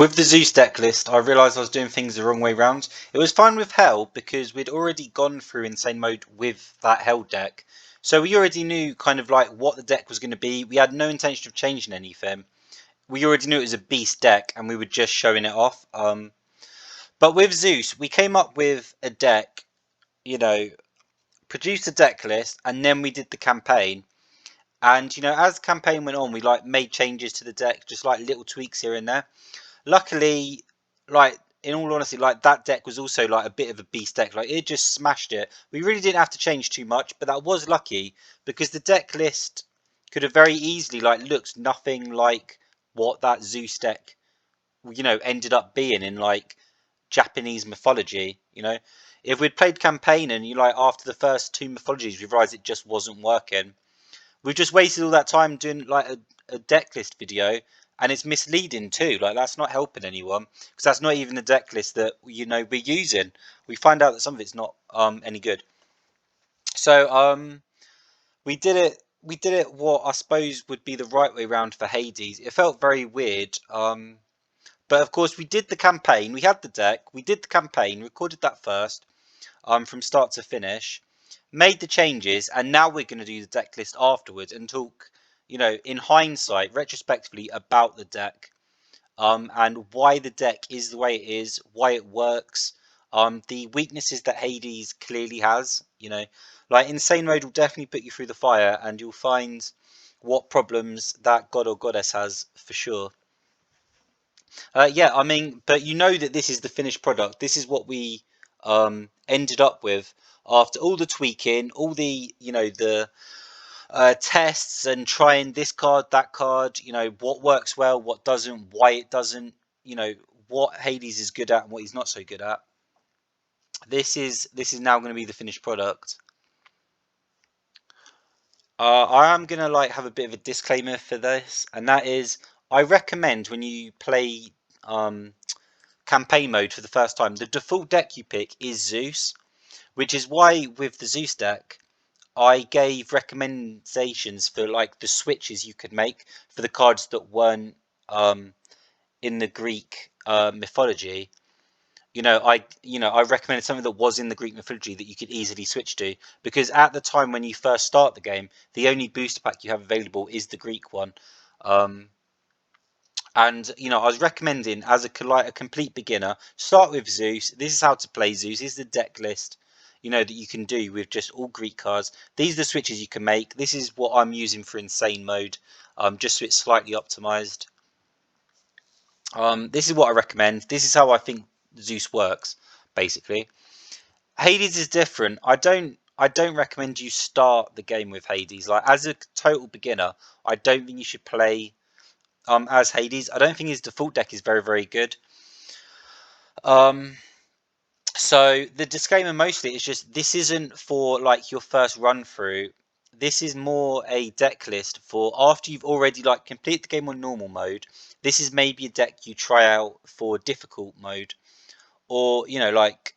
With the Zeus deck list, I realised I was doing things the wrong way round. It was fine with Hell because we'd already gone through Insane Mode with that Hell deck. So we already knew kind of like what the deck was going to be. We had no intention of changing anything. We already knew it was a beast deck and we were just showing it off. But with Zeus, we came up with a deck, you know, produced a deck list, and then we did the campaign. And, as the campaign went on, we like made changes to the deck, just like little tweaks here and there. Luckily, like in all honesty, like that deck was also like a bit of a beast deck. Like it just smashed it. We really didn't have to change too much, but that was lucky because the deck list could have very easily like looked nothing like what that Zeus deck, ended up being in like Japanese mythology. If we'd played campaign and after the first two mythologies we realized it just wasn't working, we've just wasted all that time doing like a deck list video, and it's misleading too. Like that's not helping anyone because that's not even the deck list that we're using. We find out that some of it's not any good. So we did it. We did it what I suppose would be the right way round for Hades. It felt very weird. But of course we did the campaign. We had the deck. We did the campaign. Recorded that first. From start to finish, made the changes, and now we're going to do the deck list afterwards and talk, in hindsight, retrospectively, about the deck, and why the deck is the way it is, why it works, the weaknesses that Hades clearly has. Like Insane Mode will definitely put you through the fire, and you'll find what problems that god or goddess has for sure. Yeah, I mean, but that this is the finished product. This is what we ended up with after all the tweaking, all the the tests and trying this card, that card. What works well, what doesn't, why it doesn't. What Hades is good at and what he's not so good at. This is now going to be the finished product. I am gonna have a bit of a disclaimer for this, and that is I recommend when you play campaign mode for the first time, the default deck you pick is Zeus, which is why with the Zeus deck I gave recommendations for like the switches you could make for the cards that weren't in the Greek mythology. I recommended something that was in the Greek mythology that you could easily switch to, because at the time when you first start the game, the only booster pack you have available is the Greek one. And I was recommending as a complete beginner, start with Zeus. This is how to play Zeus. This is the deck list, that you can do with just all Greek cards. These are the switches you can make. This is what I'm using for Insane Mode, just so it's slightly optimized. This is what I recommend. This is how I think Zeus works, basically. Hades is different. I don't recommend you start the game with Hades. Like as a total beginner, I don't think you should play as Hades. I don't think his default deck is very, very good. So the disclaimer mostly is just this isn't for like your first run through. This is more a deck list for after you've already like completed the game on normal mode. This is maybe a deck you try out for difficult mode, or like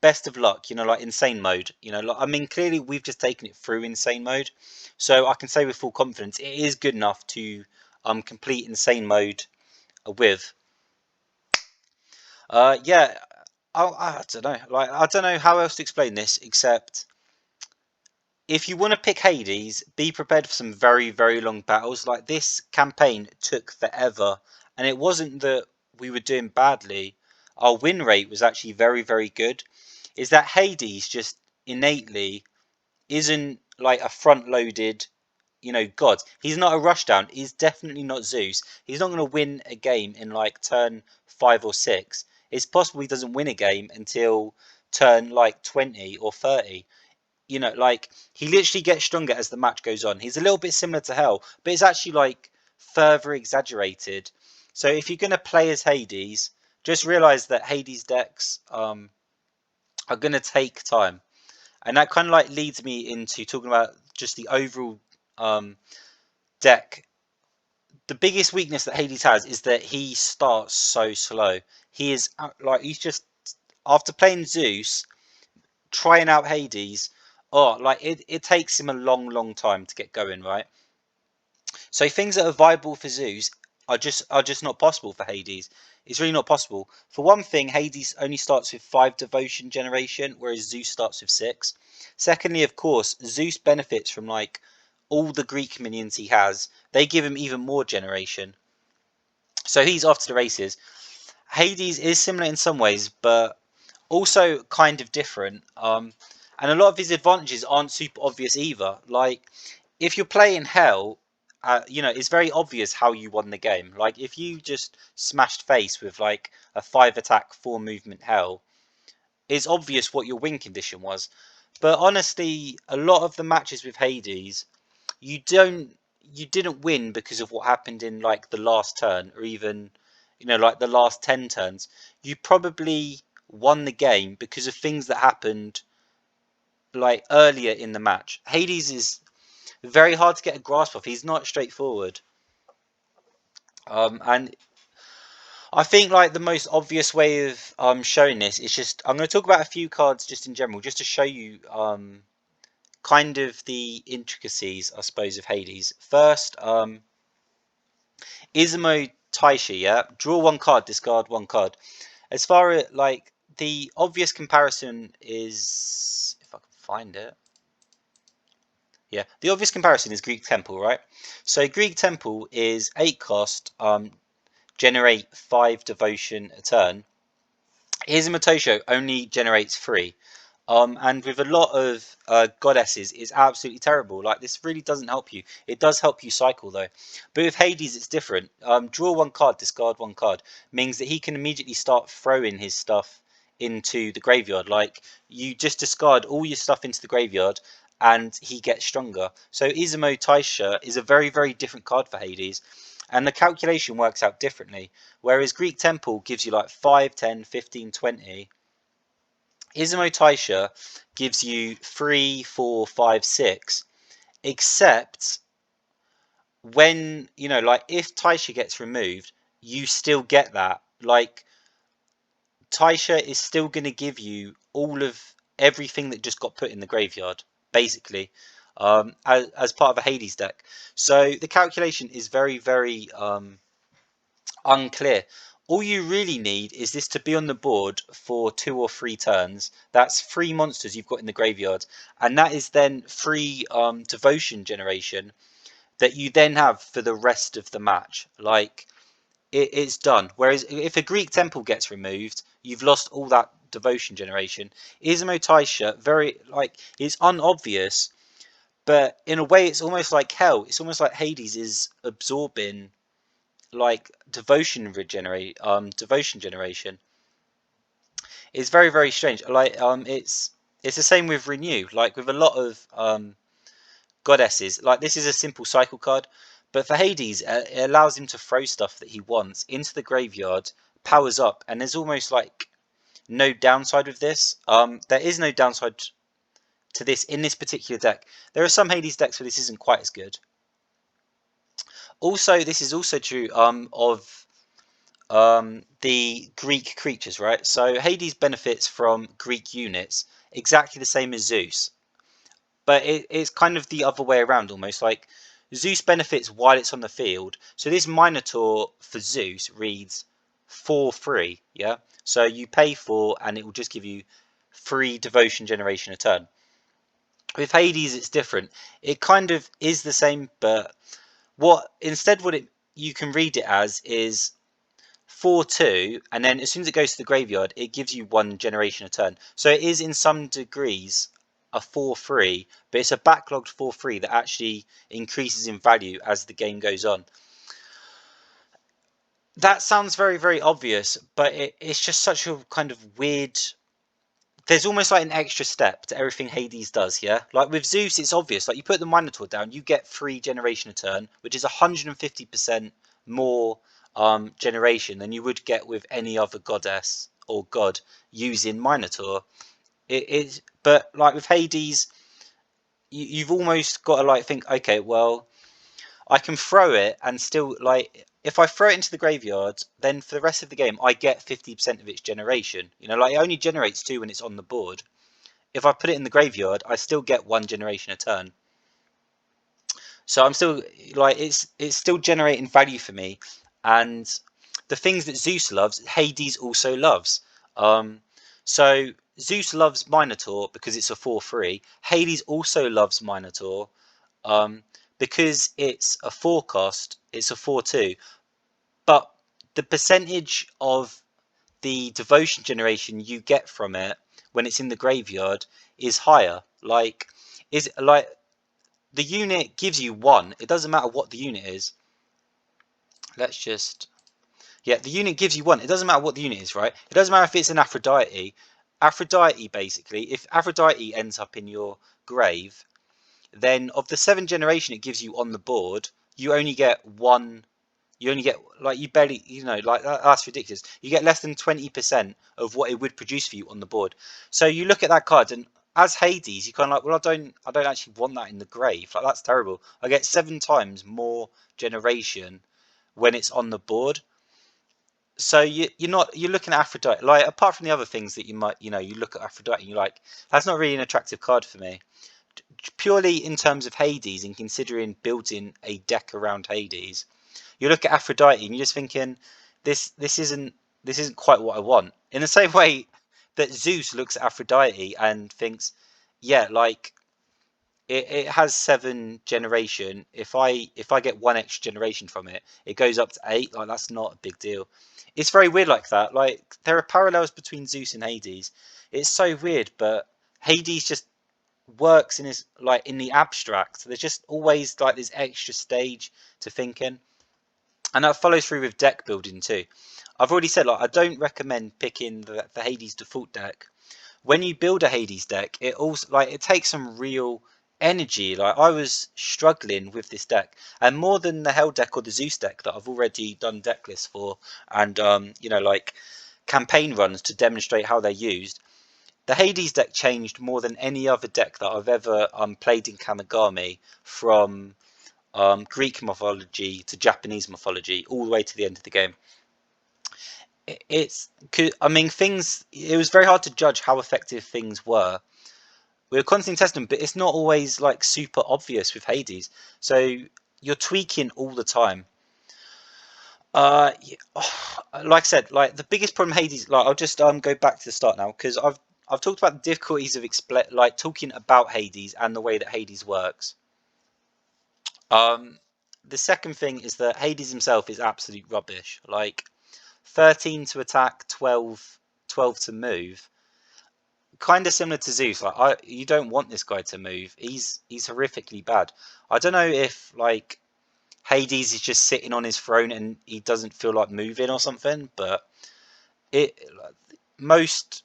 best of luck, like insane mode. I mean, clearly we've just taken it through insane mode, so I can say with full confidence it is good enough to complete insane mode with. Yeah, I don't know. Like I don't know how else to explain this except if you want to pick Hades, be prepared for some very, very long battles. Like this campaign took forever, and it wasn't that we were doing badly. Our win rate was actually very, very good. Is that Hades just innately isn't like a front-loaded, god. He's not a rushdown. He's definitely not Zeus. He's not going to win a game in like turn 5 or 6. It's possible he doesn't win a game until turn like 20 or 30. Like he literally gets stronger as the match goes on. He's a little bit similar to Hell, but it's actually like further exaggerated. So if you're going to play as Hades, just realize that Hades decks are going to take time. And that kind of like leads me into talking about just the overall deck. The biggest weakness that Hades has is that he starts so slow. He is like he's just after playing Zeus, trying out Hades. Oh, like it takes him a long, long time to get going, right? So things that are viable for Zeus are just not possible for Hades. It's really not possible. For one thing, Hades only starts with 5 devotion generation, whereas Zeus starts with 6. Secondly, of course, Zeus benefits from like all the Greek minions he has. They give him even more generation. So he's off to the races. Hades is similar in some ways, but also kind of different. And a lot of his advantages aren't super obvious either. Like if you're playing Hell, it's very obvious how you won the game. Like if you just smashed face with like a 5 attack, 4 movement Hell, it's obvious what your win condition was. But honestly, a lot of the matches with Hades, you don't you didn't win because of what happened in like the last turn or even like the last 10 turns. You probably won the game because of things that happened like earlier in the match. Hades is very hard to get a grasp of. He's not straightforward. And I think like the most obvious way of showing this is just I'm going to talk about a few cards just in general just to show you kind of the intricacies, I suppose, of Hades. First, Izumo Taisha, yeah? Draw 1 card, discard 1 card. As far as, like, the obvious comparison is... If I can find it. Yeah, the obvious comparison is Greek Temple, right? So Greek Temple is 8 cost, generate 5 devotion a turn. Izumo Taisha only generates 3. And with a lot of goddesses, it's absolutely terrible. Like this really doesn't help you. It does help you cycle though. But with Hades, it's different. Draw 1 card, discard 1 card means that he can immediately start throwing his stuff into the graveyard. Like you just discard all your stuff into the graveyard, and he gets stronger. So Izumo Taisha is a very, very different card for Hades. And the calculation works out differently. Whereas Greek Temple gives you like 5, 10, 15, 20. Izumo Taisha gives you 3, 4, 5, 6, except when, like if Taisha gets removed, you still get that. Like Taisha is still going to give you all of everything that just got put in the graveyard, basically, as part of a Hades deck. So the calculation is very, very unclear. All you really need is this to be on the board for 2 or 3 turns. That's 3 monsters you've got in the graveyard, and that is then 3 devotion generation that you then have for the rest of the match. Like it's done. Whereas if a Greek temple gets removed, you've lost all that devotion generation. Izumo Taisha, very like it's unobvious, but in a way it's almost like hell. It's almost like Hades is absorbing like devotion generation. It's very, very strange. Like it's the same with Renew. Like with a lot of goddesses, like this is a simple cycle card, but for Hades it allows him to throw stuff that he wants into the graveyard, powers up, and there's almost like no downside with this. There is no downside to this in this particular deck. There are some Hades decks where this isn't quite as good. Also, this is also true of the Greek creatures, right? So Hades benefits from Greek units exactly the same as Zeus, but it's kind of the other way around almost. Like Zeus benefits while it's on the field. So this Minotaur for Zeus reads 4/3, yeah? So you pay 4 and it will just give you 3 devotion generation a turn. With Hades it's different. It kind of is the same, but what you can read it as is 4/2, and then as soon as it goes to the graveyard, it gives you 1 generation a turn. So it is in some degrees a 4/3, but it's a backlogged 4/3 that actually increases in value as the game goes on. That sounds very, very obvious, but it's just such a kind of weird. There's almost like an extra step to everything Hades does, yeah? Like with Zeus, it's obvious. Like you put the Minotaur down, you get 3 generation a turn, which is 150% more generation than you would get with any other goddess or god using Minotaur. It is, but like with Hades, you've almost got to like think, okay, well, I can throw it and still like if I throw it into the graveyard, then for the rest of the game I get 50% of its generation. Like it only generates 2 when it's on the board. If I put it in the graveyard, I still get 1 generation a turn. So I'm still like it's still generating value for me. and the things that Zeus loves, Hades also loves. So Zeus loves Minotaur because it's a 4/3. Hades also loves Minotaur um, because it's a 4 cost. It's a 4/2. But the percentage of the devotion generation you get from it when it's in the graveyard is higher. Like, is like the unit gives you 1. It doesn't matter what the unit is. Let's just Yeah, the unit gives you 1. It doesn't matter what the unit is, right? It doesn't matter if it's an Aphrodite. Aphrodite, basically, if Aphrodite ends up in your grave, then of the 7 generation it gives you on the board, you only get 1. You only get, like, you barely, like, that's ridiculous. You get less than 20% of what it would produce for you on the board. So you look at that card, and as Hades, you kind of like, well, I don't actually want that in the grave. Like, that's terrible. I get 7 times more generation when it's on the board. So you're looking at Aphrodite, like, apart from the other things that you might, you look at Aphrodite and you're like, that's not really an attractive card for me. Purely in terms of Hades and considering building a deck around Hades, you look at Aphrodite and you're just thinking, this isn't quite what I want. In the same way that Zeus looks at Aphrodite and thinks, yeah, like, it has 7 generation. If I get 1 extra generation from it, it goes up to 8. Like, that's not a big deal. It's very weird like that. Like, there are parallels between Zeus and Hades. It's so weird, but Hades just works in the abstract. There's just always like this extra stage to thinking, and that follows through with deck building too. I've already said, like, I don't recommend picking the Hades default deck. When you build a Hades deck, it also, like, it takes some real energy. Like, I was struggling with this deck, and more than the Hell deck or the Zeus deck that I've already done deck lists for, and like, campaign runs to demonstrate how they're used. The Hades deck changed more than any other deck that I've ever played in Kamigami, from Greek mythology to Japanese mythology, all the way to the end of the game. I mean, it was very hard to judge how effective things were. We were constantly testing them, but it's not always like super obvious with Hades. So you're tweaking all the time. Like I said, like, the biggest problem Hades, like, I'll just go back to the start now, because I've talked about the difficulties of like talking about Hades and the way that Hades works. The second thing is that Hades himself is absolute rubbish. Like, 13 to attack, 12 to move. Kind of similar to Zeus. Like, you don't want this guy to move. He's horrifically bad. I don't know if, like, Hades is just sitting on his throne and he doesn't feel like moving or something, but most,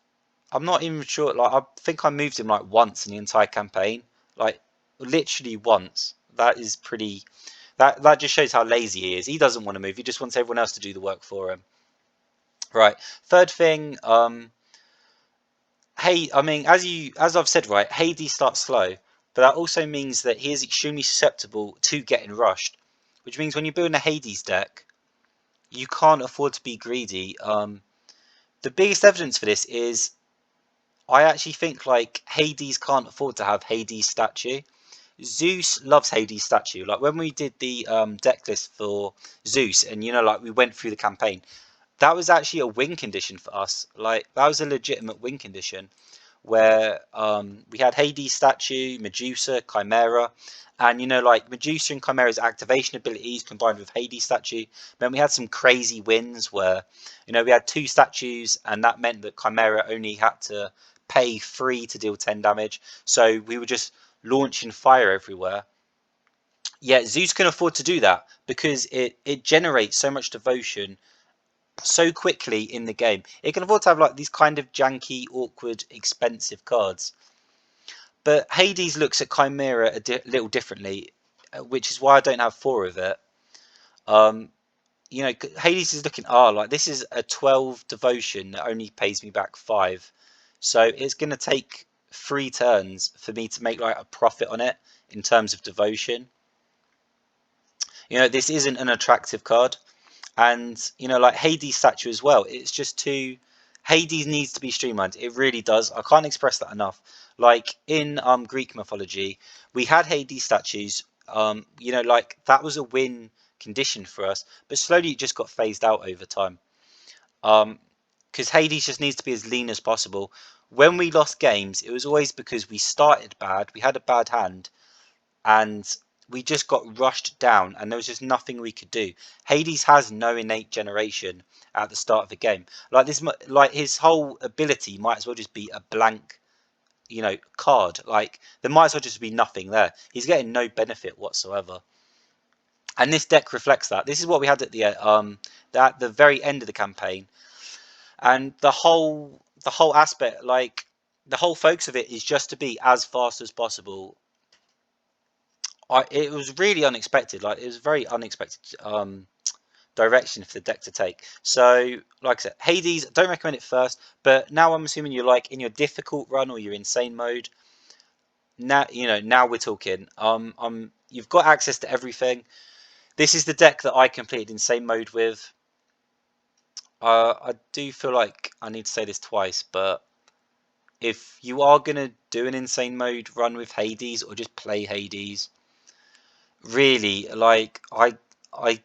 I'm not even sure. Like, I think I moved him like once in the entire campaign, like, literally once. That is pretty. That just shows how lazy he is. He doesn't want to move. He just wants everyone else to do the work for him. Right. Third thing. I mean, as I've said, right, Hades starts slow, but that also means that he is extremely susceptible to getting rushed, which means when you're building a Hades deck, you can't afford to be greedy. The biggest evidence for this is, I actually think, like, Hades can't afford to have Hades statue. Zeus loves Hades statue. Like, when we did the deck list for Zeus, and, like, we went through the campaign, that was actually a win condition for us. Like, that was a legitimate win condition, where we had Hades statue, Medusa, Chimera, and, like, Medusa and Chimera's activation abilities combined with Hades statue meant we had some crazy wins where, we had 2 statues, and that meant that Chimera only had to pay 3 to deal 10 damage. So we were just launching fire everywhere. Yeah, Zeus can afford to do that because it generates so much devotion so quickly in the game. It can afford to have, like, these kind of janky, awkward, expensive cards. But Hades looks at Chimera little differently, which is why I don't have 4 of it. Hades is looking, like, this is a 12 devotion that only pays me back 5. So it's going to take 3 turns for me to make, like, a profit on it in terms of devotion. This isn't an attractive card. And, like, Hades statue as well. It's just too. Hades needs to be streamlined. It really does. I can't express that enough. Like, in Greek mythology, we had Hades statues. Like, that was a win conditioned for us, but slowly it just got phased out over time. Because Hades just needs to be as lean as possible. When we lost games, it was always because we started bad, we had a bad hand, and we just got rushed down, and there was just nothing we could do. Hades has no innate generation at the start of the game. Like this, like his whole ability might as well just be a blank, card. Like there might as well just be nothing there. He's getting no benefit whatsoever. And this deck reflects that. This is what we had at the very end of the campaign, and the whole aspect, like the whole focus of it, is just to be as fast as possible. It was really unexpected. Like it was very unexpected direction for the deck to take. So, like I said, Hades, don't recommend it first. But now I'm assuming you're like in your difficult run or your insane mode. Now we're talking. You've got access to everything. This is the deck that I completed insane mode with. I do feel like I need to say this twice, but if you are gonna do an insane mode run with Hades or just play Hades, really, like I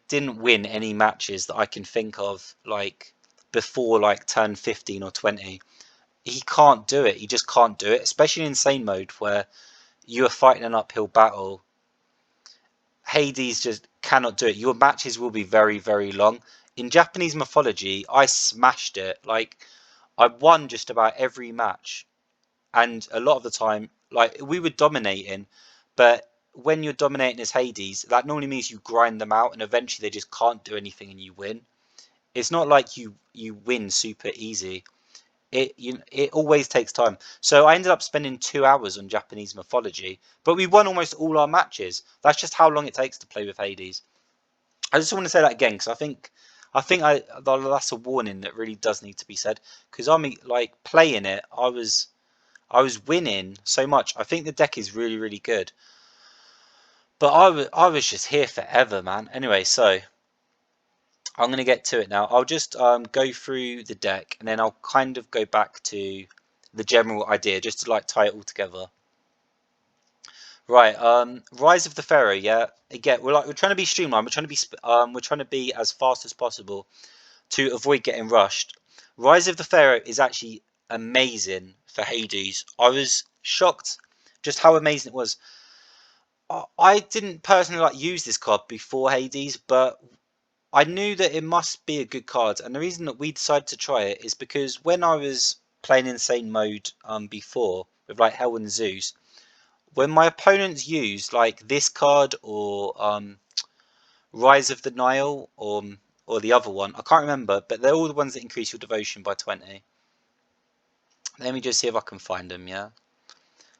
didn't win any matches that I can think of like before like turn 15 or 20. He can't do it. He just can't do it, especially in insane mode where you are fighting an uphill battle. Hades just cannot do it. Your matches will be very, very long. In Japanese mythology, I smashed it. Like I won just about every match, and a lot of the time, like we were dominating, but when you're dominating as Hades, that normally means you grind them out, and eventually they just can't do anything, and you win. It's not like you win super easy. It always takes time. So I ended up spending 2 hours on Japanese mythology, but we won almost all our matches. That's just how long it takes to play with Hades. I just want to say that again because I think that's a warning that really does need to be said. Because like playing it, I was winning so much. I think the deck is really, really good. But I was just here forever, man. Anyway, so I'm going to get to it now. I'll just go through the deck, and then I'll kind of go back to the general idea, just to like tie it all together. Right, Rise of the Pharaoh. Yeah, again, we're trying to be streamlined. We're trying to be as fast as possible to avoid getting rushed. Rise of the Pharaoh is actually amazing for Hades. I was shocked just how amazing it was. I didn't personally like use this card before Hades, but I knew that it must be a good card, and the reason that we decided to try it is because when I was playing insane mode before with like Hell and Zeus, when my opponents used like this card or Rise of the Nile or the other one, I can't remember, but they're all the ones that increase your devotion by 20. Let me just see if I can find them. Yeah.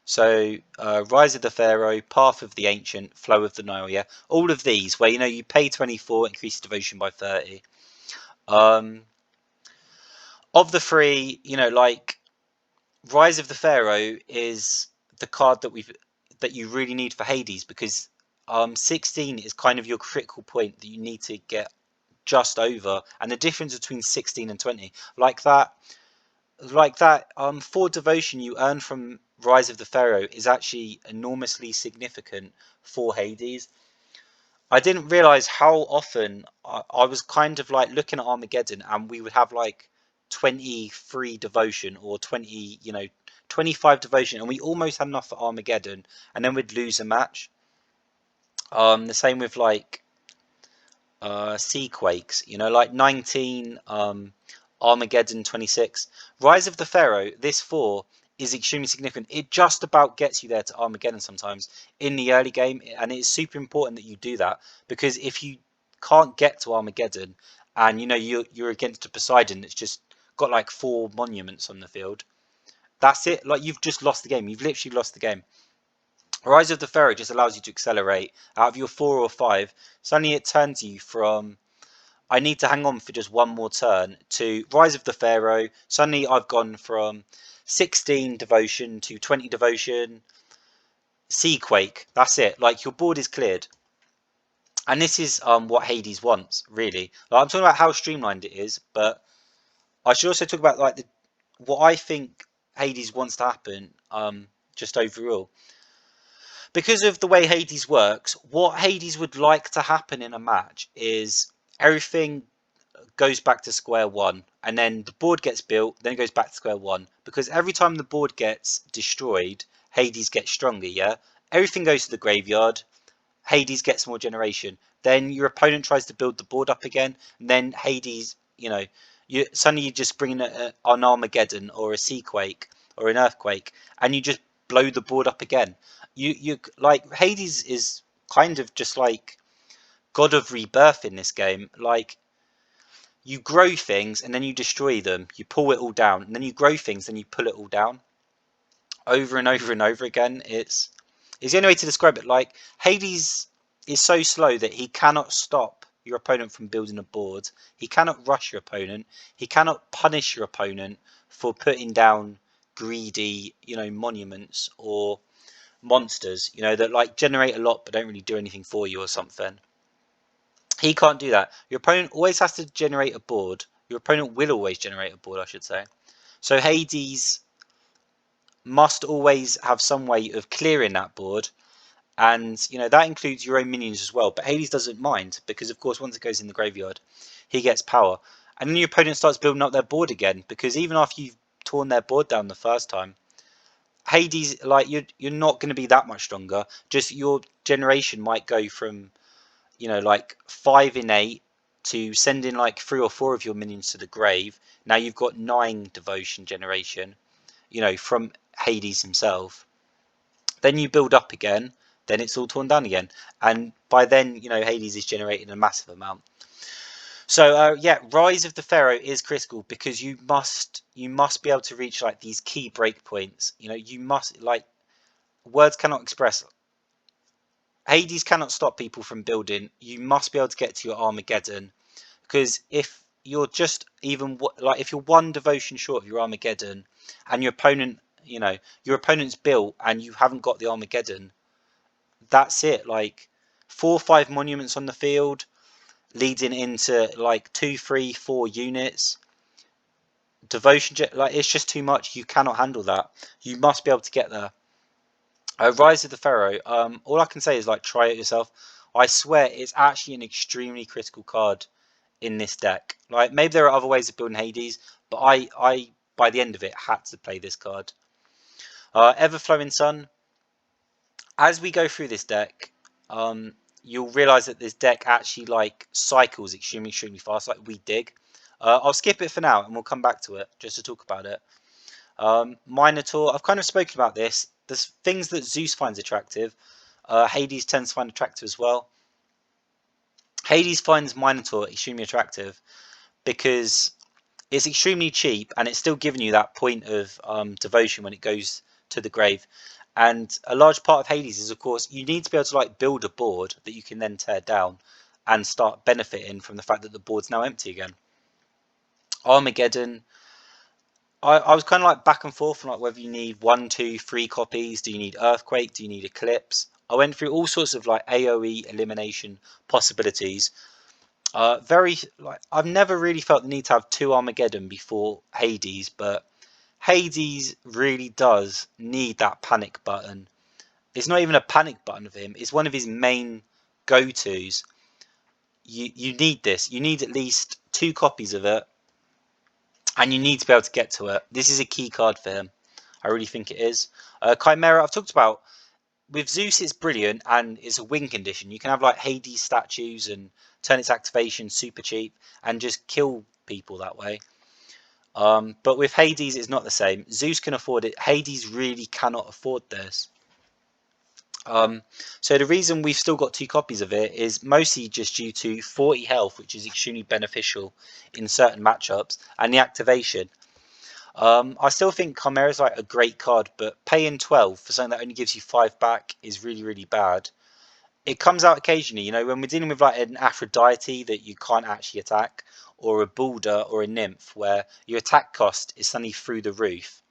So, Rise of the Pharaoh, Path of the Ancient, Flow of the Nile, yeah. All of these, where, you pay 24, increase devotion by 30. Um, of the three, like, Rise of the Pharaoh is the card that you really need for Hades, because 16 is kind of your critical point that you need to get just over. And the difference between 16 and 20, like that, for devotion you earn from Rise of the Pharaoh is actually enormously significant for Hades. I didn't realize how often I was kind of like looking at Armageddon, and we would have like 23 devotion or 25 devotion, and we almost had enough for Armageddon, and then we'd lose a match. The same with like Seaquakes, like 19, Armageddon 26. Rise of the Pharaoh, this 4 is extremely significant. It just about gets you there to Armageddon sometimes in the early game, and it's super important that you do that, because if you can't get to Armageddon and you're against a Poseidon that's just got like 4 monuments on the field, that's it. Like you've just lost the game. You've literally lost the game. Rise of the Pharaoh just allows you to accelerate out of your 4 or 5. Suddenly it turns you from I need to hang on for just one more turn to Rise of the Pharaoh. Suddenly I've gone from 16 devotion to 20 devotion. Seaquake. That's it. Like your board is cleared. And this is what Hades wants, really. Like, I'm talking about how streamlined it is, but I should also talk about like what I think Hades wants to happen, just overall. Because of the way Hades works, what Hades would like to happen in a match is everything goes back to square one, and then the board gets built, then it goes back to square one. Because every time the board gets destroyed, Hades gets stronger, yeah? Everything goes to the graveyard, Hades gets more generation. Then your opponent tries to build the board up again, and then Hades, suddenly you just bring in an Armageddon or a Seaquake or an Earthquake, and you just blow the board up again. You like Hades is kind of just like God of Rebirth in this game. Like you grow things and then you destroy them. You pull it all down, and then you grow things, and you pull it all down over and over and over again. It's the only way to describe it. Like Hades is so slow that he cannot stop your opponent from building a board. He cannot rush your opponent. He cannot punish your opponent for putting down greedy, monuments or monsters, that like generate a lot but don't really do anything for you or something. He can't do that. Your opponent always has to generate a board. Your opponent will always generate a board, I should say. So Hades must always have some way of clearing that board, and that includes your own minions as well. But Hades doesn't mind, because of course once it goes in the graveyard, he gets power, and then your opponent starts building up their board again, because even after you've torn their board down the first time, Hades, like you're not going to be that much stronger. Just your generation might go from like 5 in 8 to sending like 3 or 4 of your minions to the grave. Now you've got 9 devotion generation, from Hades himself. Then you build up again, then it's all torn down again, and by then Hades is generating a massive amount. So yeah, Rise of the Pharaoh is critical, because you must be able to reach like these key breakpoints. You must, like, words cannot express. Hades cannot stop people from building. You must be able to get to your Armageddon, because if you're just even like if you're one devotion short of your Armageddon, and your opponent's built and you haven't got the Armageddon, that's it. Like 4 or 5 monuments on the field, leading into like 2, 3, 4 units. Devotion, like, it's just too much. You cannot handle that. You must be able to get there. Rise of the Pharaoh. All I can say is like try it yourself. I swear it's actually an extremely critical card in this deck. Like maybe there are other ways of building Hades, but I by the end of it had to play this card. Everflowing Sun. As we go through this deck, you'll realize that this deck actually like cycles extremely fast, like we dig. I'll skip it for now and we'll come back to it just to talk about it. Minotaur, I've kind of spoken about this. There's things that Zeus finds attractive. Hades tends to find attractive as well. Hades finds Minotaur extremely attractive because it's extremely cheap and it's still giving you that point of devotion when it goes to the grave. And a large part of Hades is, of course, you need to be able to like build a board that you can then tear down and start benefiting from the fact that the board's now empty again. Armageddon, I was kind of like back and forth on like whether you need 1, 2, 3 copies. Do you need Earthquake? Do you need Eclipse? I went through all sorts of like AoE elimination possibilities. I've never really felt the need to have 2 Armageddon before Hades, but Hades really does need that panic button. It's not even a panic button of him. It's one of his main go-tos. You need this. You need at least 2 copies of it, and you need to be able to get to it. This is a key card for him. I really think it is. Chimera, I've talked about. With Zeus, it's brilliant, and it's a win condition. You can have like Hades statues and turn its activation super cheap and just kill people that way. But with Hades, it's not the same. Zeus can afford it. Hades really cannot afford this. So the reason we've still got 2 copies of it is mostly just due to 40 health, which is extremely beneficial in certain matchups, and the activation. I still think Chimera is like a great card, but paying 12 for something that only gives you 5 back is really bad. It comes out occasionally, when we're dealing with like an Aphrodite that you can't actually attack, or a Balder or a Nymph where your attack cost is suddenly through the roof,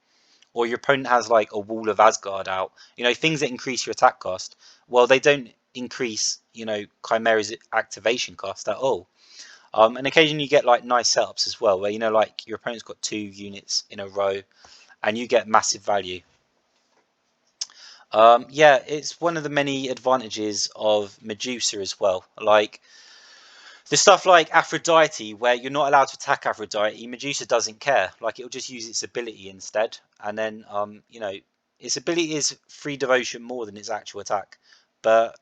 or your opponent has like a Wall of Asgard out, things that increase your attack cost. Well, they don't increase, Chimera's activation cost at all. And occasionally you get like nice setups as well, where like your opponent's got 2 units in a row, and you get massive value. Yeah, it's one of the many advantages of Medusa as well. Like the stuff like Aphrodite, where you're not allowed to attack Aphrodite, Medusa doesn't care. Like it'll just use its ability instead, and then its ability is free devotion more than its actual attack. But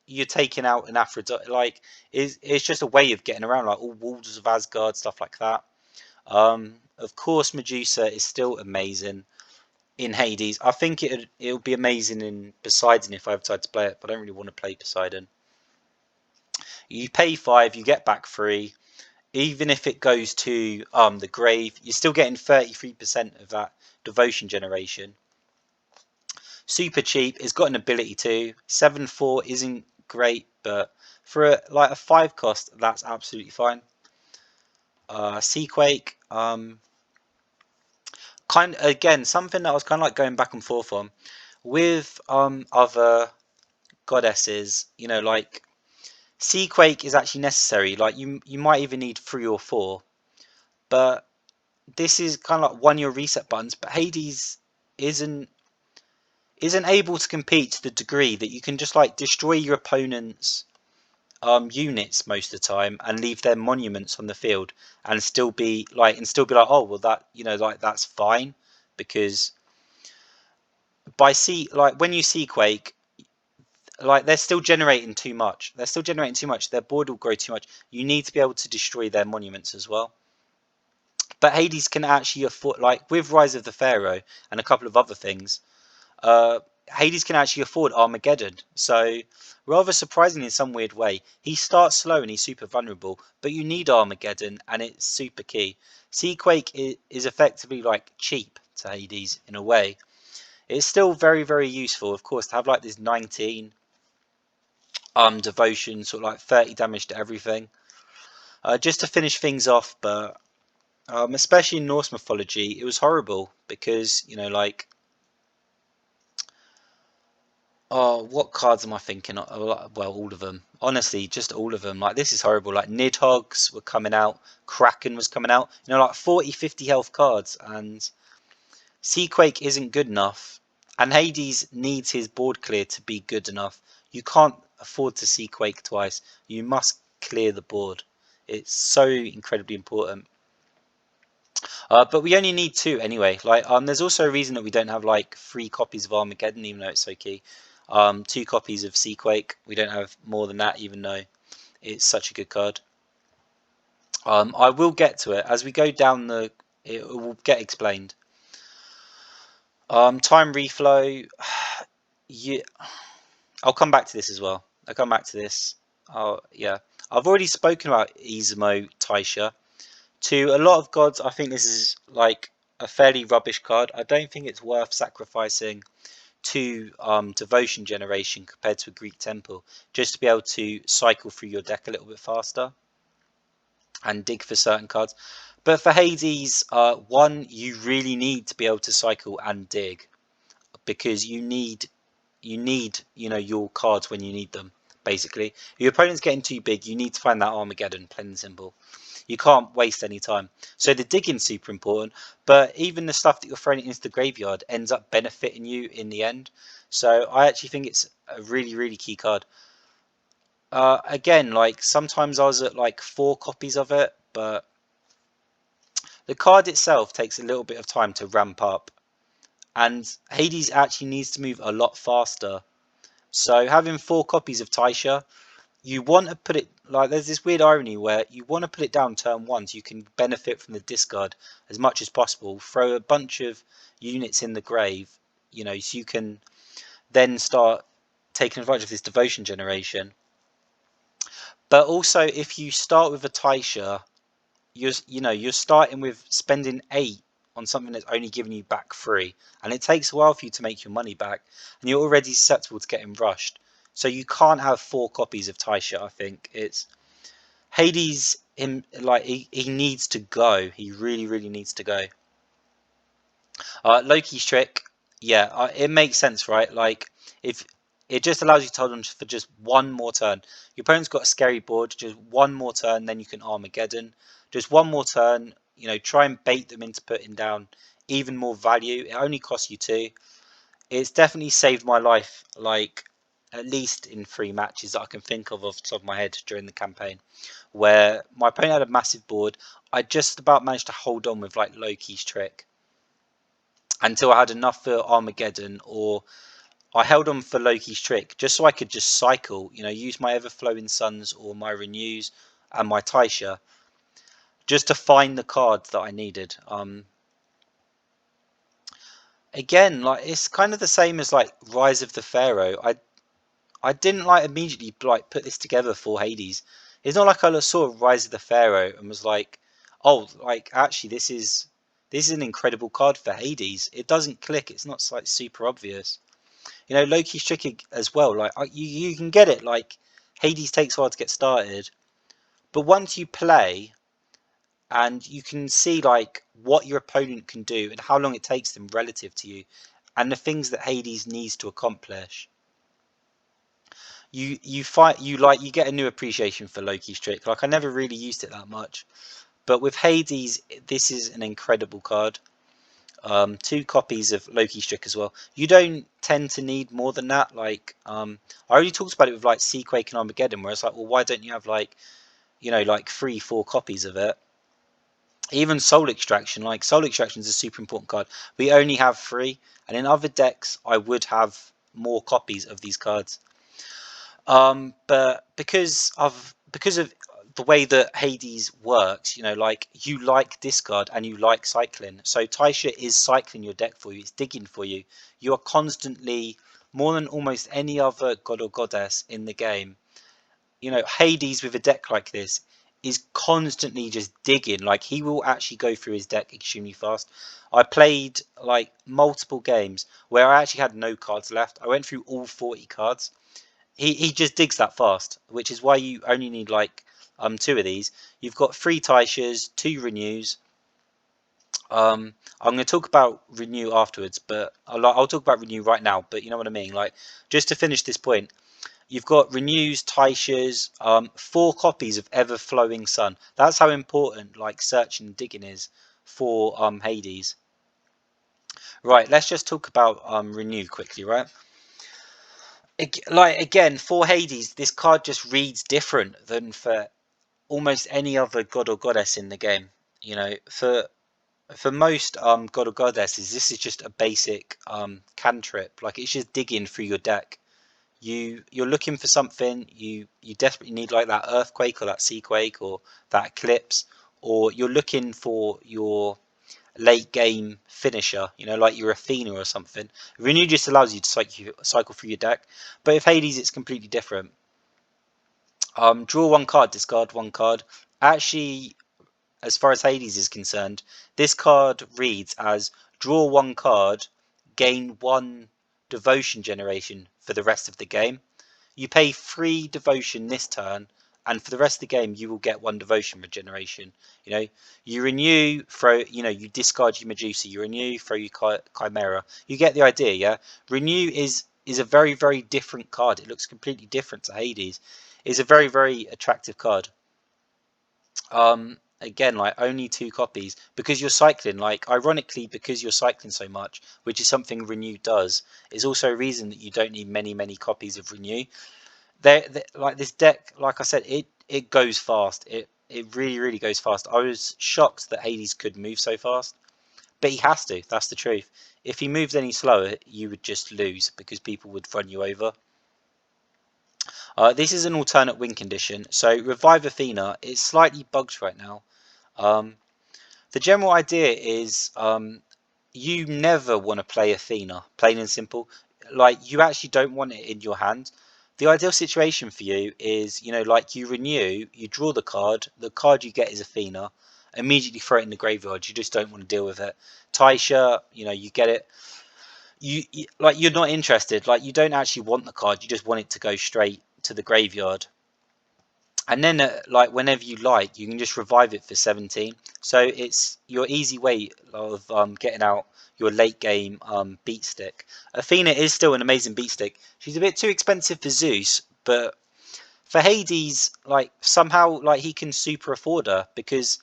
you're taking out an Aphrodite, like it's just a way of getting around, like all walls of Asgard, stuff like that. Of course, Medusa is still amazing in Hades. I think it'll be amazing in Poseidon if I have time to play it, but I don't really want to play Poseidon. You pay 5, you get back 3. Even if it goes to the grave, you're still getting 33% of that devotion generation. Super cheap. It's got an ability too. 7/4 isn't great, but for like a 5 cost, that's absolutely fine. Seaquake, kind of, again, something that I was kind of like going back and forth on with other goddesses. Like Seaquake is actually necessary. Like you might even need 3 or 4, but this is kind of like one of your reset buttons. But Hades isn't able to compete to the degree that you can just like destroy your opponent's units most of the time and leave their monuments on the field and still be like oh well, that like that's fine, because when you see Quake, like they're still generating too much. Their board will grow too much. You need to be able to destroy their monuments as well. But Hades can actually afford, like with Rise of the Pharaoh and a couple of other things, uh, Hades can actually afford Armageddon. So rather surprising in some weird way, he starts slow and he's super vulnerable, but you need Armageddon and it's super key. Seaquake is effectively like cheap to Hades in a way. It's still very, very useful, of course, to have like this 19 devotion, sort of like 30 damage to everything, just to finish things off. But especially in Norse mythology, it was horrible because like, oh, what cards am I thinking of? Well, all of them. Honestly, just all of them. Like, this is horrible. Like, Nidhogg's were coming out. Kraken was coming out. Like 40, 50 health cards. And Seaquake isn't good enough. And Hades needs his board clear to be good enough. You can't afford to Seaquake twice. You must clear the board. It's so incredibly important. But we only need 2 anyway. Like, there's also a reason that we don't have like 3 copies of Armageddon, even though it's so key. 2 copies of Seaquake. We don't have more than that, even though it's such a good card. I will get to it as we go down the. It will get explained. Time reflow. Yeah, I'll come back to this as well. I'll come back to this. Oh yeah, I've already spoken about Izumo Taisha. To a lot of gods, I think this is like a fairly rubbish card. I don't think it's worth sacrificing to devotion generation compared to a Greek temple, just to be able to cycle through your deck a little bit faster and dig for certain cards. But for Hades, one, you really need to be able to cycle and dig, because you need your cards when you need them. Basically, if your opponent's getting too big, you need to find that Armageddon, plain and simple. You can't waste any time. So the digging's super important, but even the stuff that you're throwing into the graveyard ends up benefiting you in the end. So I actually think it's a really, really key card. Again, like sometimes I was at like 4 copies of it, but the card itself takes a little bit of time to ramp up, and Hades actually needs to move a lot faster. So having 4 copies of Taisha, you want to put it like, there's this weird irony where you want to put it down turn 1 so you can benefit from the discard as much as possible, throw a bunch of units in the grave, so you can then start taking advantage of this devotion generation. But also, if you start with a Taisha, you're starting with spending 8 on something that's only giving you back 3, and it takes a while for you to make your money back, and you're already susceptible to getting rushed. So you can't have 4 copies of Taisha. I think it's Hades. Like he needs to go. He really, really needs to go. Loki's trick, yeah, it makes sense, right? Like, if it just allows you to hold on for just 1 more turn. Your opponent's got a scary board, just 1 more turn, then you can Armageddon. Just 1 more turn, try and bait them into putting down even more value. It only costs you 2. it's definitely saved my life, like at least in 3 matches that I can think of off the top of my head during the campaign, where my opponent had a massive board. I just about managed to hold on with like Loki's trick until I had enough for Armageddon, or I held on for Loki's trick just so I could just cycle, use my Everflowing Suns or my Renews and my Taisha just to find the cards that I needed. Again, like it's kind of the same as like Rise of the Pharaoh. I didn't like immediately like put this together for Hades. It's not like I saw Rise of the Pharaoh and was like, oh, like actually this is an incredible card for Hades. It doesn't click. It's not like super obvious. Loki's tricky as well. Like you can get it. Like Hades takes a while to get started, but once you play and you can see like what your opponent can do and how long it takes them relative to you, and the things that Hades needs to accomplish, you get a new appreciation for Loki's trick. Like I never really used it that much, but with Hades, this is an incredible card. 2 copies of Loki's trick as well. You don't tend to need more than that. Like I already talked about it with like Seaquake and Armageddon, where it's like, well, why don't you have like like 3-4 copies of it? Even Soul Extraction, like Soul Extraction is a super important card. We only have 3, and in other decks, I would have more copies of these cards. But because of the way that Hades works, like you like discard and you like cycling. So Taisha is cycling your deck for you. It's digging for you. You are constantly, more than almost any other god or goddess in the game. Hades with a deck like this is constantly just digging. Like he will actually go through his deck extremely fast. I played like multiple games where I actually had no cards left. I went through all 40 cards. He just digs that fast, which is why you only need like 2 of these. You've got 3 Taishas, 2 Renews. I'm going to talk about Renew afterwards, but I'll talk about Renew right now. But you know what I mean. Like just to finish this point, you've got Renews, Taishas, 4 copies of Everflowing Sun. That's how important like searching and digging is for Hades. Right, let's just talk about Renew quickly, right? Like again, for Hades, this card just reads different than for almost any other god or goddess in the game. For most god or goddesses, this is just a basic cantrip. Like it's just digging through your deck. You're looking for something. You desperately need like that earthquake or that seaquake or that eclipse, or you're looking for your late game finisher, like your Athena or something. Renew just allows you to cycle through your deck, but with Hades it's completely different. Draw 1 card, discard 1 card. Actually, as far as Hades is concerned, this card reads as draw 1 card, gain 1 devotion generation for the rest of the game. You pay 3 devotion this turn, and for the rest of the game, you will get 1 devotion regeneration. You renew, throw. You discard your Medusa. You renew, throw your Chimera. You get the idea, yeah. Renew is a very very different card. It looks completely different to Hades. It's a very very attractive card. Again, like only 2 copies because you're cycling. Like ironically, because you're cycling so much, which is something Renew does, is also a reason that you don't need many copies of Renew. Like this deck, like I said, it goes fast. It really goes fast. I was shocked that Hades could move so fast, but he has to. That's the truth. If he moves any slower, you would just lose because people would run you over. This is an alternate win condition. So Revive Athena is slightly bugged right now. The general idea is you never want to play Athena, plain and simple. Like you actually don't want it in your hand. The ideal situation for you is, like you renew, you draw the card you get is Athena, immediately throw it in the graveyard. You just don't want to deal with it. Taisha, you get it. Like you're not interested. Like you don't actually want the card. You just want it to go straight to the graveyard. And then like whenever you like, you can just revive it for 17. So it's your easy way of getting out your late game beat stick. Athena is still an amazing beat stick. She's a bit too expensive for Zeus, but for Hades, like somehow like he can super afford her because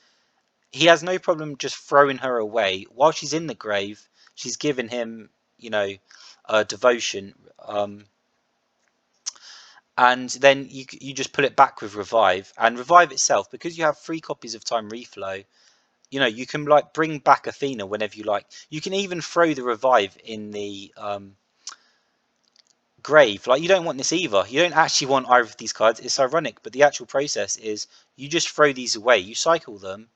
he has no problem just throwing her away while she's in the grave. She's given him, devotion, and then you just pull it back with revive, and revive itself, because you have 3 copies of time reflow. You know, you can like bring back Athena whenever you like. You can even throw the revive in the grave. Like, you don't want this either. You don't actually want either of these cards. It's ironic, but the actual process is you just throw these away. You cycle them,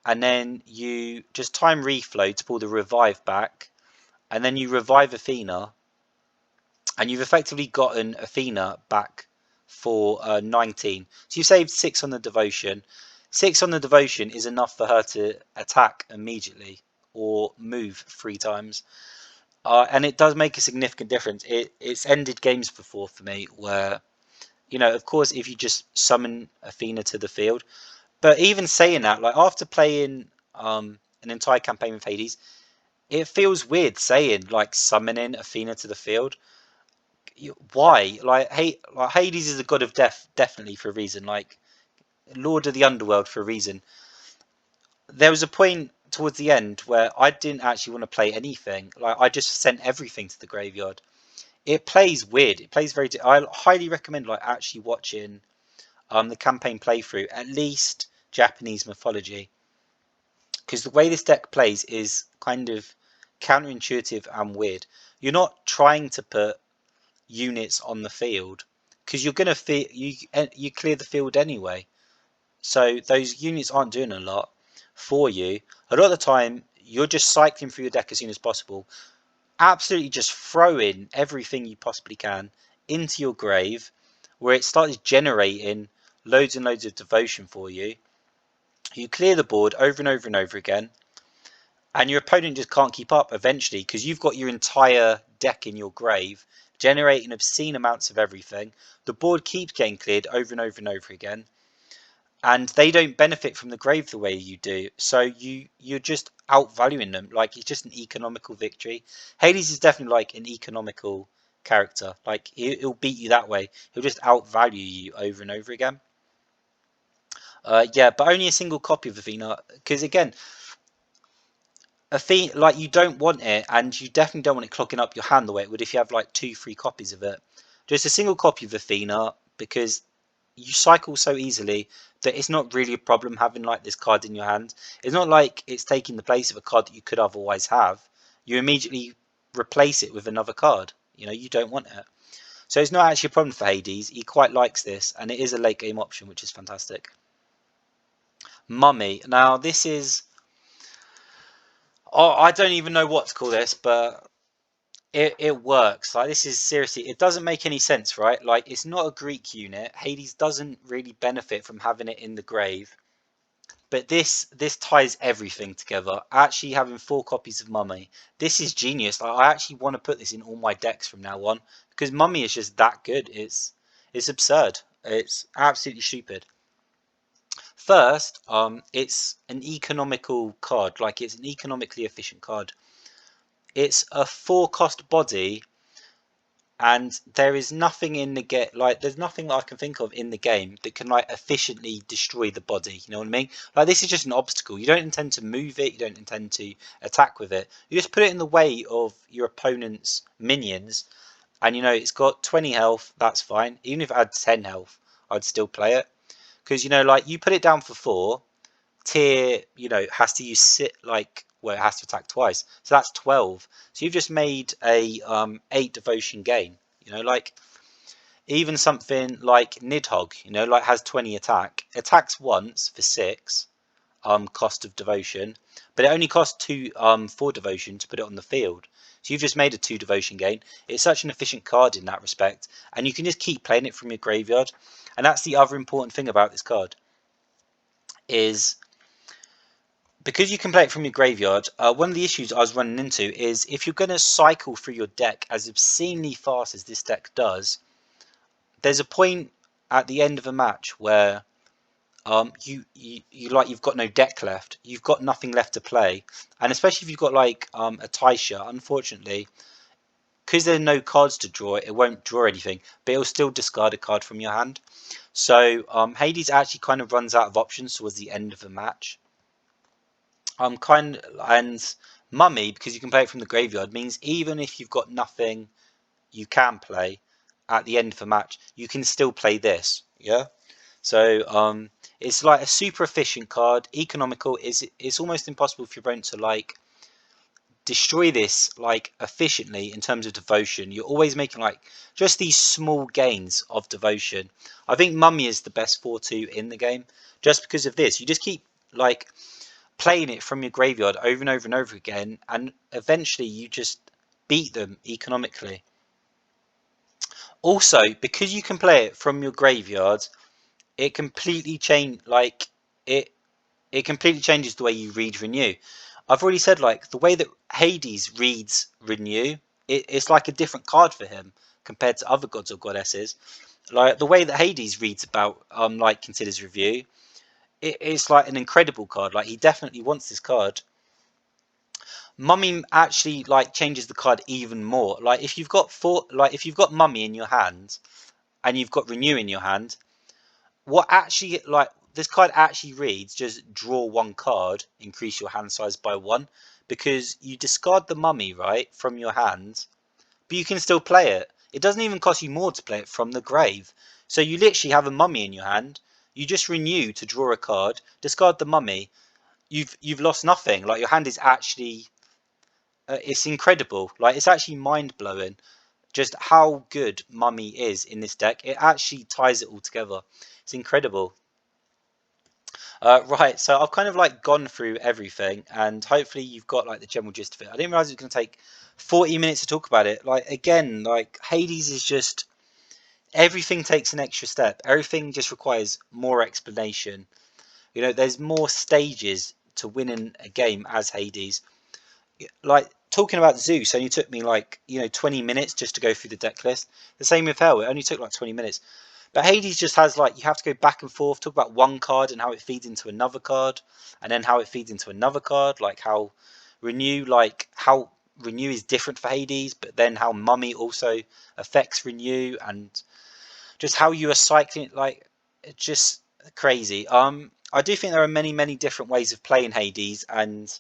and then you just time reflow to pull the revive back, and then you revive Athena, and you've effectively gotten Athena back for 19. So you've saved 6 on the devotion. 6 on the devotion is enough for her to attack immediately or move 3 times. And it does make a significant difference. It's ended games before for me where, you know, of course, if you just summon Athena to the field. But even saying that, like, after playing an entire campaign with Hades, it feels weird saying, like, summoning Athena to the field. Why? Like, Hades is a god of death, definitely, for a reason. Like, Lord of the Underworld for a reason. There was a point towards the end where I didn't actually want to play anything. Like, I just sent everything to the graveyard. It plays weird. It plays very. I highly recommend like actually watching the campaign playthrough, at least Japanese mythology, because the way this deck plays is kind of counterintuitive and weird. You're not trying to put units on the field because you're gonna you clear the field anyway. So those units aren't doing a lot for you. A lot of the time, you're just cycling through your deck as soon as possible. Absolutely just throw in everything you possibly can into your grave, where it starts generating loads and loads of devotion for you. You clear the board over and over and over again, and your opponent just can't keep up eventually because you've got your entire deck in your grave generating obscene amounts of everything. The board keeps getting cleared over and over and over again, and they don't benefit from the grave the way you do. So you're just outvaluing them. Like, it's just an economical victory. Hades is definitely like an economical character. Like, he'll beat you that way. He'll just outvalue you over and over again. Yeah, but only a single copy of Athena, because again, Athena, like, you don't want it, and you definitely don't want it clogging up your hand the way it would if you have like 2-3 copies of it. Just a single copy of Athena, because you cycle so easily that it's not really a problem having like this card in your hand. It's not like it's taking the place of a card that you could otherwise have. You immediately replace it with another card. You know, you don't want it. So it's not actually a problem for Hades. He quite likes this, and it is a late game option, which is fantastic. Mummy. Now, this is... Oh, I don't even know what to call this, but it works. Like, this is seriously, it doesn't make any sense, right? Like, it's not a Greek unit. Hades doesn't really benefit from having it in the grave. But this ties everything together. Actually having 4 copies of Mummy, this is genius. I actually want to put this in all my decks from now on, because Mummy is just that good. It's absurd. It's absolutely stupid. First, it's an economical card. Like, it's an economically efficient card. It's a 4-cost body, and there is nothing in the game, like, there's nothing that I can think of in the game that can like efficiently destroy the body. You know what I mean? Like, this is just an obstacle. You don't intend to move it. You don't intend to attack with it. You just put it in the way of your opponent's minions, and you know it's got 20 health. That's fine. Even if it had 10 health, I'd still play it, because you know, like, you put it down for 4. Tier, you know, has to use sit, like, well, it has to attack twice, so that's 12. So you've just made a 8 devotion gain. You know, like, even something like Nidhogg, you know, like, has 20 attacks once for 6 cost of devotion, but it only costs 2 4 devotion to put it on the field. So you've just made a 2 devotion gain. It's such an efficient card in that respect, and you can just keep playing it from your graveyard. And that's the other important thing about this card, is because you can play it from your graveyard. One of the issues I was running into is, if you're going to cycle through your deck as obscenely fast as this deck does, there's a point at the end of a match where you've got no deck left. You've got nothing left to play, and especially if you've got like a Taisha, unfortunately, because there are no cards to draw, it won't draw anything, but it'll still discard a card from your hand. So Hades actually kind of runs out of options towards the end of the match. And Mummy, because you can play it from the graveyard, means even if you've got nothing you can play at the end of a match, you can still play this. Yeah. So it's like a super efficient card, economical. It's almost impossible for your opponent to like destroy this like efficiently in terms of devotion. You're always making like just these small gains of devotion. I think Mummy is the best 4-2 in the game just because of this. You just keep like playing it from your graveyard over and over and over again, and eventually you just beat them economically. Also, because you can play it from your graveyard, it completely it it completely changes the way you read Renew. I've already said like the way that Hades reads Renew, it's like a different card for him compared to other gods or goddesses. Like the way that Hades reads about like considers review, it's like an incredible card. Like he definitely wants this card. Mummy actually like changes the card even more. Like if you've got Mummy in your hand and you've got Renew in your hand, what actually like this card actually reads just draw one card, increase your hand size by one, because you discard the Mummy right from your hand, but you can still play it. It doesn't even cost you more to play it from the grave. So you literally have a Mummy in your hand. You just renew to draw a card, discard the Mummy. You've lost nothing. Like your hand is actually it's incredible. Like it's actually mind blowing just how good Mummy is in this deck. It actually ties it all together. It's incredible. Right, so I've kind of like gone through everything, and hopefully you've got like the general gist of it. I didn't realize it was going to take 40 minutes to talk about it. Like again, like Hades is just everything takes an extra step. Everything just requires more explanation. You know, there's more stages to win in a game as Hades. Like talking about Zeus only took me like 20 minutes just to go through the deck list. The same with Hell, it only took like 20 minutes. But Hades just has like you have to go back and forth, talk about one card and how it feeds into another card, and then how it feeds into another card, like how Renew is different for Hades, but then how Mummy also affects Renew, and just how you are cycling like it's just crazy. I do think there are many different ways of playing Hades, and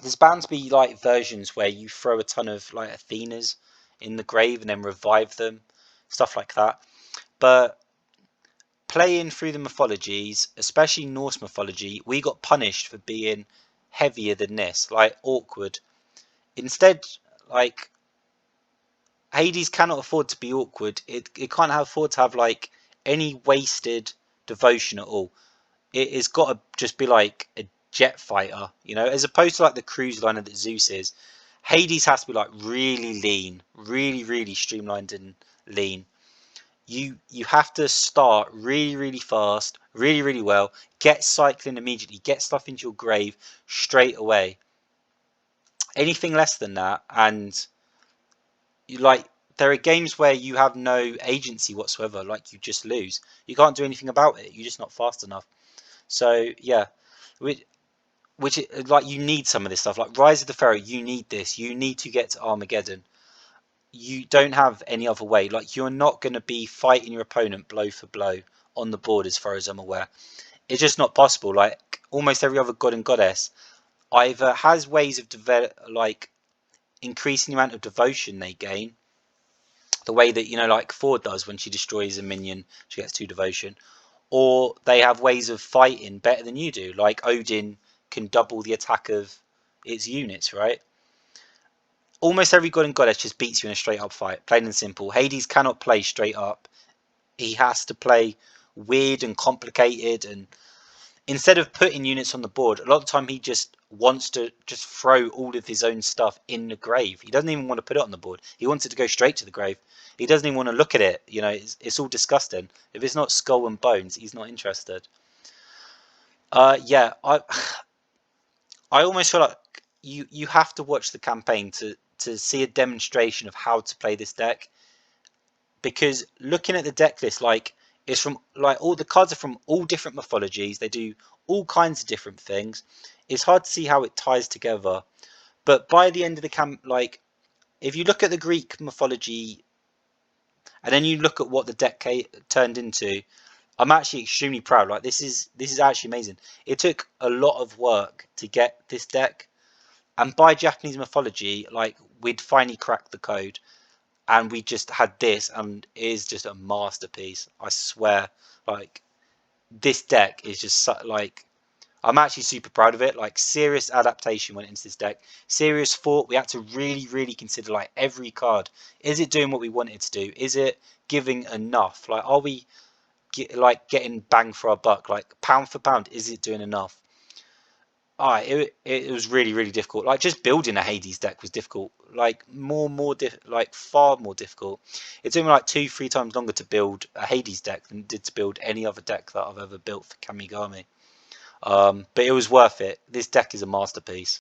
there's bound to be like versions where you throw a ton of like Athenas in the grave and then revive them, stuff like that. But playing through the mythologies, especially Norse mythology, we got punished for being heavier than this, like awkward. Instead, like Hades cannot afford to be awkward. It can't afford to have like any wasted devotion at all. It's got to just be like a jet fighter, as opposed to like the cruise liner that Zeus is. Hades has to be like really lean, really streamlined and lean. You have to start really fast, really well, get cycling immediately, get stuff into your grave straight away. Anything less than that, and you like there are games where you have no agency whatsoever, like you just lose. You can't do anything about it. You're just not fast enough. So yeah, which like you need some of this stuff. Like Rise of the Pharaoh, you need this. You need to get to Armageddon. You don't have any other way. Like you're not going to be fighting your opponent blow for blow on the board, as far as I'm aware. It's just not possible. Like almost every other god and goddess either has ways of like increasing the amount of devotion they gain, the way that like Ford does when she destroys a minion, she gets 2 devotion, or they have ways of fighting better than you do. Like Odin can double the attack of its units, right? Almost every god and goddess just beats you in a straight up fight, plain and simple. Hades cannot play straight up. He has to play weird and complicated, and instead of putting units on the board, a lot of the time he just wants to just throw all of his own stuff in the grave. He doesn't even want to put it on the board. He wants it to go straight to the grave. He doesn't even want to look at it. It's all disgusting. If it's not skull and bones, he's not interested. Yeah, I almost feel like you have to watch the campaign to see a demonstration of how to play this deck, because looking at the deck list, like it's from like all the cards are from all different mythologies. They do all kinds of different things. It's hard to see how it ties together. But by the end of the like if you look at the Greek mythology and then you look at what the deck turned into, I'm actually extremely proud. Like this is actually amazing. It took a lot of work to get this deck. And by Japanese mythology, like, we'd finally cracked the code, and we just had this, and it is just a masterpiece. I swear, like, this deck is just like, I'm actually super proud of it. Like, serious adaptation went into this deck. Serious thought. We had to really, really consider, like, every card. Is it doing what we want it to do? Is it giving enough? Like, are we getting bang for our buck? Like, pound for pound, is it doing enough? It was really, really difficult. Like, just building a Hades deck was difficult. Like, far more difficult. It took me like 2-3 times longer to build a Hades deck than it did to build any other deck that I've ever built for Kamigami. But it was worth it. This deck is a masterpiece.